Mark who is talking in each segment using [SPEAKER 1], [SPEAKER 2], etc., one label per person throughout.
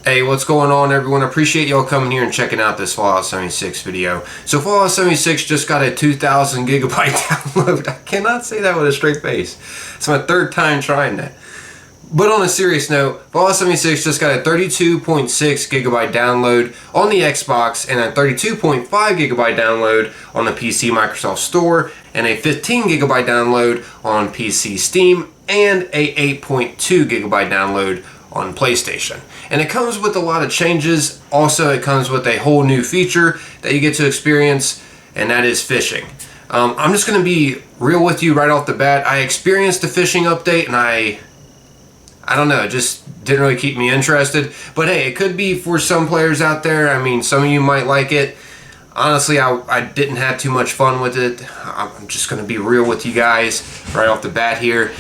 [SPEAKER 1] Hey, what's going on, everyone? I appreciate y'all coming here and checking out this Fallout 76 video. So Fallout 76 just got a 2,000 gigabyte download. I cannot say that with a straight face. It's my third time trying that. But on a serious note, Fallout 76 just got a 32.6 gigabyte download on the Xbox and a 32.5 gigabyte download on the PC Microsoft Store and a 15 gigabyte download on PC Steam and a 8.2 gigabyte download on PlayStation. And it comes with a lot of changes. Also, it comes with a whole new feature that you get to experience, and that is fishing. I'm just going to be real with you right off the bat. I experienced the fishing update, and I don't know, it just didn't really keep me interested. But hey, it could be for some players out there. I mean, some of you might like it. Honestly, I didn't have too much fun with it. I'm just going to be real with you guys right off the bat here.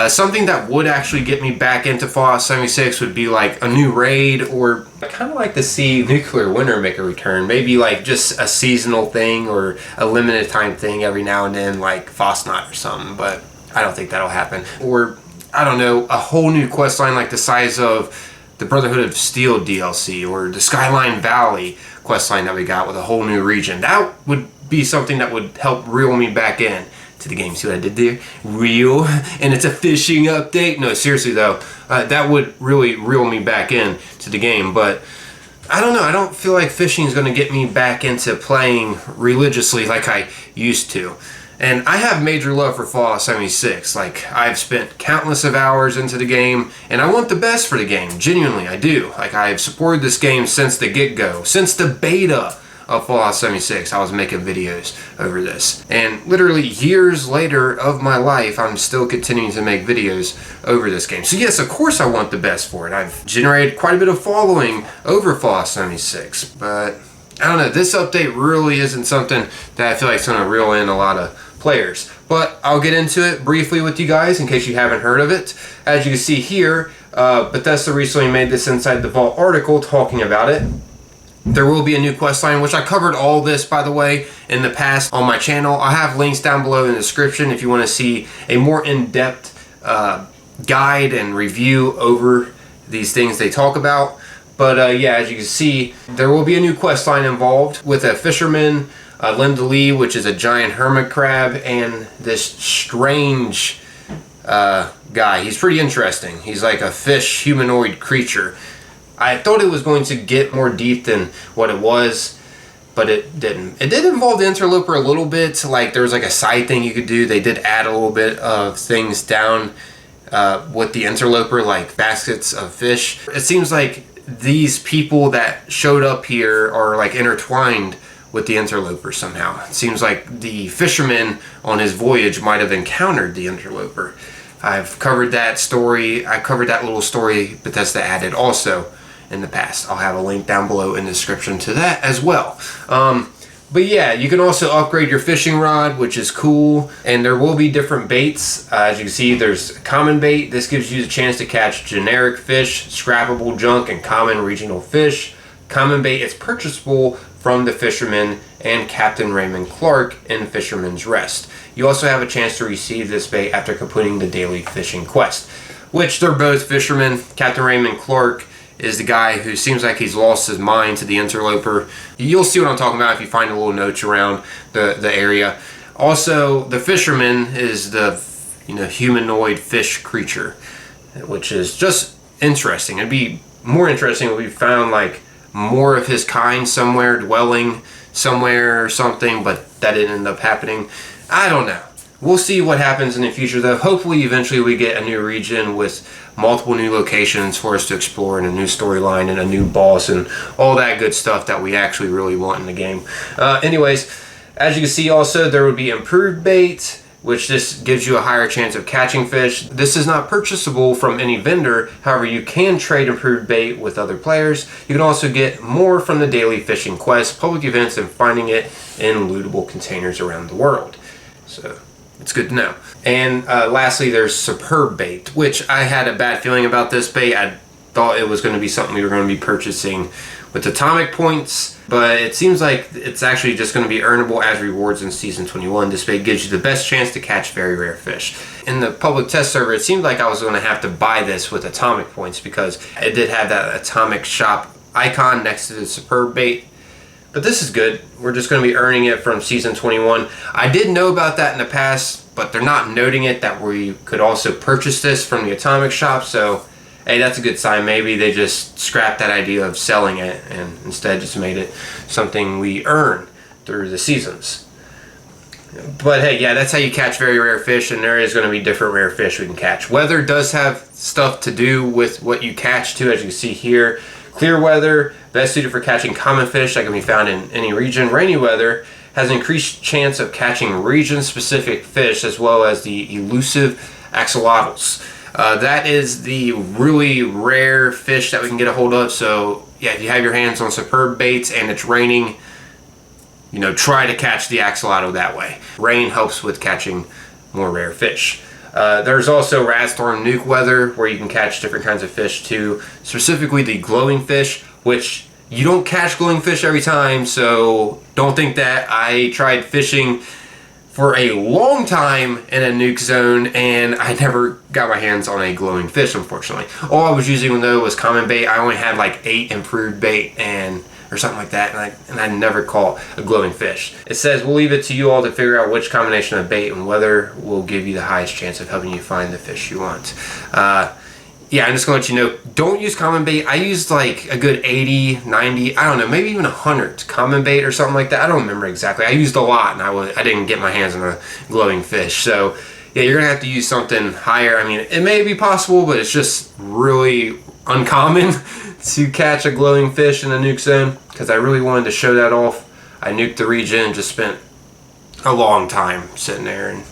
[SPEAKER 1] Something that would actually get me back into Fallout 76 would be like a new raid, or I kind of like to see Nuclear Winter make a return. Maybe like just a seasonal thing or a limited time thing every now and then, like Fosnot or something. But I don't think that'll happen. Or I don't know, a whole new quest line like the size of the Brotherhood of Steel DLC or the Skyline Valley quest line that we got with a whole new region. That would be something that would help reel me back in to the game. See what I did there? Reel, and it's a fishing update. No, seriously though, that would really reel me back in to the game. But I don't know, I don't feel like fishing is going to get me back into playing religiously like I used to. And I have major love for Fallout 76. Like, I've spent countless of hours into the game, and I want the best for the game. Genuinely, I do. Like, I've supported this game since the get-go. Since the beta of Fallout 76, I was making videos over this. And literally years later of my life, I'm still continuing to make videos over this game. So yes, of course I want the best for it. I've generated quite a bit of following over Fallout 76, but I don't know, this update really isn't something that I feel like is going to reel in a lot of players. But I'll get into it briefly with you guys in case you haven't heard of it. As you can see here, Bethesda recently made this Inside the Vault article talking about it. There will be a new quest line, which I covered all this, by the way, in the past on my channel. I have links down below in the description if you want to see a more in-depth guide and review over these things they talk about. But yeah, as you can see, there will be a new quest line involved with a fisherman, Linda Lee, which is a giant hermit crab, and this strange guy. He's pretty interesting. He's like a fish humanoid creature. I thought it was going to get more deep than what it was, but it didn't. It did involve the Interloper a little bit. Like, there was like a side thing you could do. They did add a little bit of things down with the Interloper, like baskets of fish. It seems like these people that showed up here are like intertwined with the Interloper somehow. It seems like the fisherman on his voyage might have encountered the Interloper. I've covered that story. I covered that little story Bethesda added also in the past. I'll have a link down below in the description to that as well. But yeah, you can also upgrade your fishing rod, which is cool. And there will be different baits. As you can see, there's common bait. This gives you the chance to catch generic fish, scrappable junk, and common regional fish. Common bait is purchasable from the fisherman and Captain Raymond Clark in Fisherman's Rest. You also have a chance to receive this bait after completing the daily fishing quest, which they're both fishermen. Captain Raymond Clark is the guy who seems like he's lost his mind to the Interloper. You'll see what I'm talking about if you find a little notes around the area. Also, the fisherman is the humanoid fish creature, which is just interesting. It'd be more interesting if we found like more of his kind somewhere, dwelling somewhere or something, but that didn't end up happening. I don't know. We'll see what happens in the future though. Hopefully eventually we get a new region with multiple new locations for us to explore and a new storyline and a new boss and all that good stuff that we actually really want in the game. Anyways, as you can see also, there would be improved bait, which this gives you a higher chance of catching fish. This is not purchasable from any vendor. However, you can trade improved bait with other players. You can also get more from the daily fishing quests, public events, and finding it in lootable containers around the world. So it's good to know. And lastly, there's superb bait, which I had a bad feeling about this bait. I thought it was going to be something we were going to be purchasing with atomic points, but it seems like it's actually just going to be earnable as rewards in Season 21. This way gives you the best chance to catch very rare fish. In the public test server, it seemed like I was going to have to buy this with atomic points because it did have that atomic shop icon next to the superb bait. But this is good. We're just going to be earning it from Season 21. I did know about that in the past, but they're not noting it that we could also purchase this from the atomic shop, so hey, that's a good sign. Maybe they just scrapped that idea of selling it and instead just made it something we earn through the seasons. But hey, yeah, that's how you catch very rare fish, and there is going to be different rare fish we can catch. Weather does have stuff to do with what you catch too, as you can see here. Clear weather, best suited for catching common fish that can be found in any region. Rainy weather has an increased chance of catching region-specific fish as well as the elusive axolotls. That is the really rare fish that we can get a hold of. So yeah, if you have your hands on superb baits and it's raining, you know, try to catch the axolotl that way. Rain helps with catching more rare fish. There's also radstorm nuke weather where you can catch different kinds of fish too, specifically the glowing fish, which you don't catch glowing fish every time, so don't think that. I tried fishing for a long time in a nuke zone and I never got my hands on a glowing fish, unfortunately. All I was using though was common bait. I only had like 8 improved bait or something like that, and I never caught a glowing fish. It says we'll leave it to you all to figure out which combination of bait and weather will give you the highest chance of helping you find the fish you want. Yeah, I'm just gonna let you know, don't use common bait. I used like a good 80, 90, I don't know, maybe even 100 common bait or something like that. I don't remember exactly. I used a lot and I didn't get my hands on a glowing fish. So yeah, you're gonna have to use something higher. I mean, it may be possible, but it's just really uncommon to catch a glowing fish in a nuke zone, because I really wanted to show that off. I nuked the region and just spent a long time sitting there and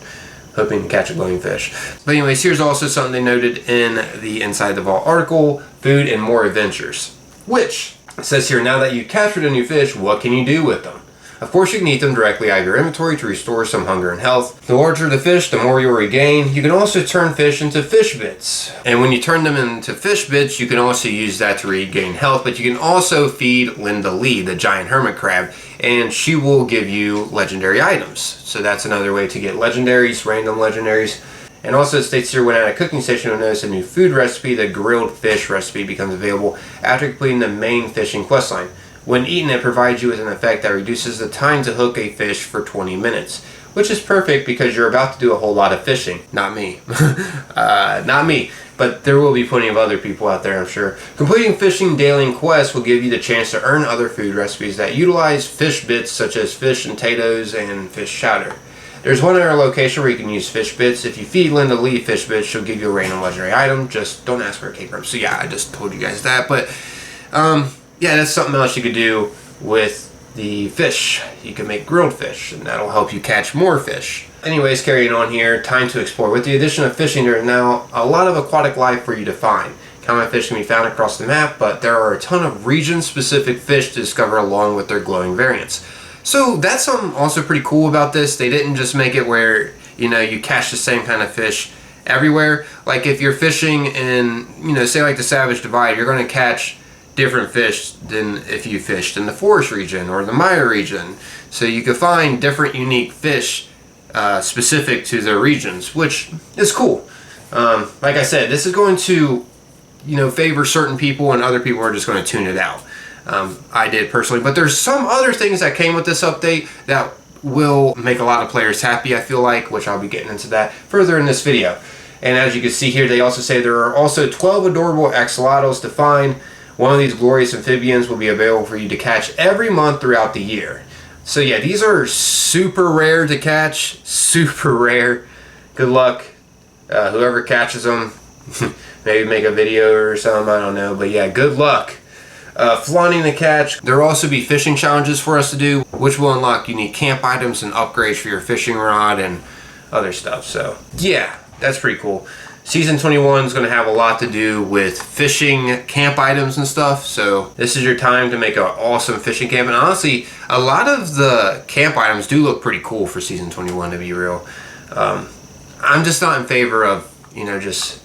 [SPEAKER 1] hoping to catch a glowing fish. But anyways, here's also something they noted in the Inside the Vault article: food and more adventures. Which says here, now that you've captured a new fish, what can you do with them? Of course, you can eat them directly out of your inventory to restore some hunger and health. The larger the fish, the more you'll regain. You can also turn fish into fish bits. And when you turn them into fish bits, you can also use that to regain health, but you can also feed Linda Lee, the giant hermit crab, and she will give you legendary items. So that's another way to get legendaries, random legendaries. And also it states here, when at a cooking station, you'll notice a new food recipe. The grilled fish recipe becomes available after completing the main fishing questline. When eaten, it provides you with an effect that reduces the time to hook a fish for 20 minutes, which is perfect because you're about to do a whole lot of fishing. Not me. Not me. But there will be plenty of other people out there, I'm sure. Completing fishing daily quests will give you the chance to earn other food recipes that utilize fish bits, such as fish and potatoes and fish chowder. There's one other location where you can use fish bits. If you feed Linda Lee fish bits, she'll give you a random legendary item. Just don't ask for a cake rub. So yeah, I just told you guys that. But yeah, that's something else you could do with the fish. You can make grilled fish, and that'll help you catch more fish. Anyways, carrying on here, time to explore. With the addition of fishing, there is now a lot of aquatic life for you to find. Common fish can be found across the map, but there are a ton of region-specific fish to discover along with their glowing variants. So that's something also pretty cool about this. They didn't just make it where, you know, you catch the same kind of fish everywhere. Like if you're fishing in, you know, say like the Savage Divide, you're going to catch different fish than if you fished in the forest region or the Maya region. So you can find different unique fish specific to their regions, which is cool. Like I said, this is going to, you know, favor certain people, and other people are just going to tune it out. I did personally, but there's some other things that came with this update that will make a lot of players happy, I feel like, which I'll be getting into that further in this video. And as you can see here, they also say there are also 12 adorable axolotls to find. One of these glorious amphibians will be available for you to catch every month throughout the year. So yeah, these are super rare to catch, super rare. Good luck, whoever catches them. Maybe make a video or something, I don't know. But yeah, good luck flaunting the catch. There will also be fishing challenges for us to do, which will unlock unique camp items and upgrades for your fishing rod and other stuff. So yeah, that's pretty cool. Season 21 is going to have a lot to do with fishing camp items and stuff, so this is your time to make an awesome fishing camp. And honestly, a lot of the camp items do look pretty cool for Season 21, to be real. I'm just not in favor of, you know, just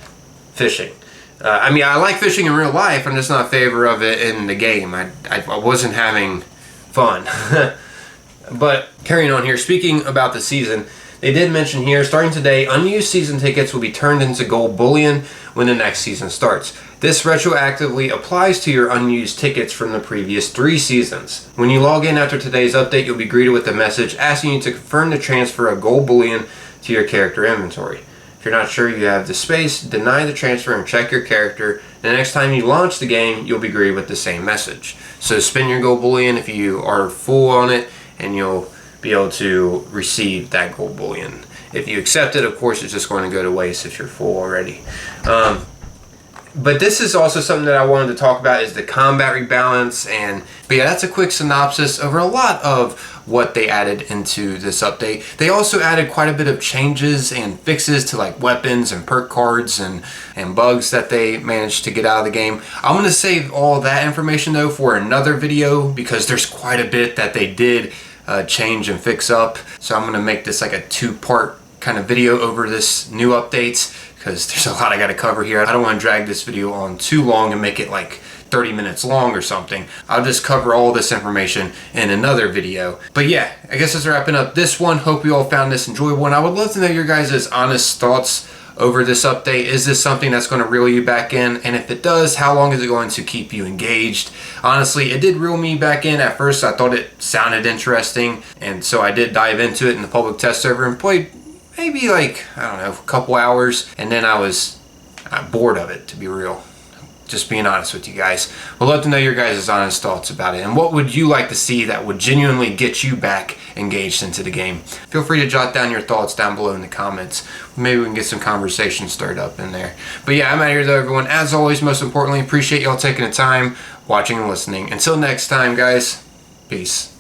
[SPEAKER 1] fishing. I mean, I like fishing in real life. I'm just not in favor of it in the game. I wasn't having fun. But carrying on here, speaking about the season, they did mention here, starting today, unused season tickets will be turned into gold bullion when the next season starts. This retroactively applies to your unused tickets from the previous 3 seasons. When you log in after today's update, you'll be greeted with a message asking you to confirm the transfer of gold bullion to your character inventory. If you're not sure you have the space, deny the transfer and check your character. The next time you launch the game, you'll be greeted with the same message. So spend your gold bullion if you are full on it, and you'll be able to receive that gold bullion. If you accept it, of course, it's just going to go to waste if you're full already. But this is also something that I wanted to talk about, is the combat rebalance. But yeah, that's a quick synopsis over a lot of what they added into this update. They also added quite a bit of changes and fixes to like weapons and perk cards and bugs that they managed to get out of the game. I'm going to save all that information though for another video, because there's quite a bit that they did change and fix up. So I'm going to make this like a 2-part kind of video over this new updates, because there's a lot I got to cover here. I don't want to drag this video on too long and make it like 30 minutes long or something. I'll just cover all this information in another video. But yeah, I guess that's wrapping up this one. Hope you all found this enjoyable, and I would love to know your guys' honest thoughts over this update. Is this something that's going to reel you back in? And if it does, how long is it going to keep you engaged? Honestly, it did reel me back in at first. I thought it sounded interesting, and so I did dive into it in the public test server and played maybe like, I don't know, a couple hours, and then I was bored of it, to be real. Just being honest with you guys. We'd love to know your guys' honest thoughts about it, and what would you like to see that would genuinely get you back engaged into the game? Feel free to jot down your thoughts down below in the comments. Maybe we can get some conversation stirred up in there. But yeah, I'm out of here though, everyone. As always, most importantly, appreciate y'all taking the time watching and listening. Until next time, guys, peace.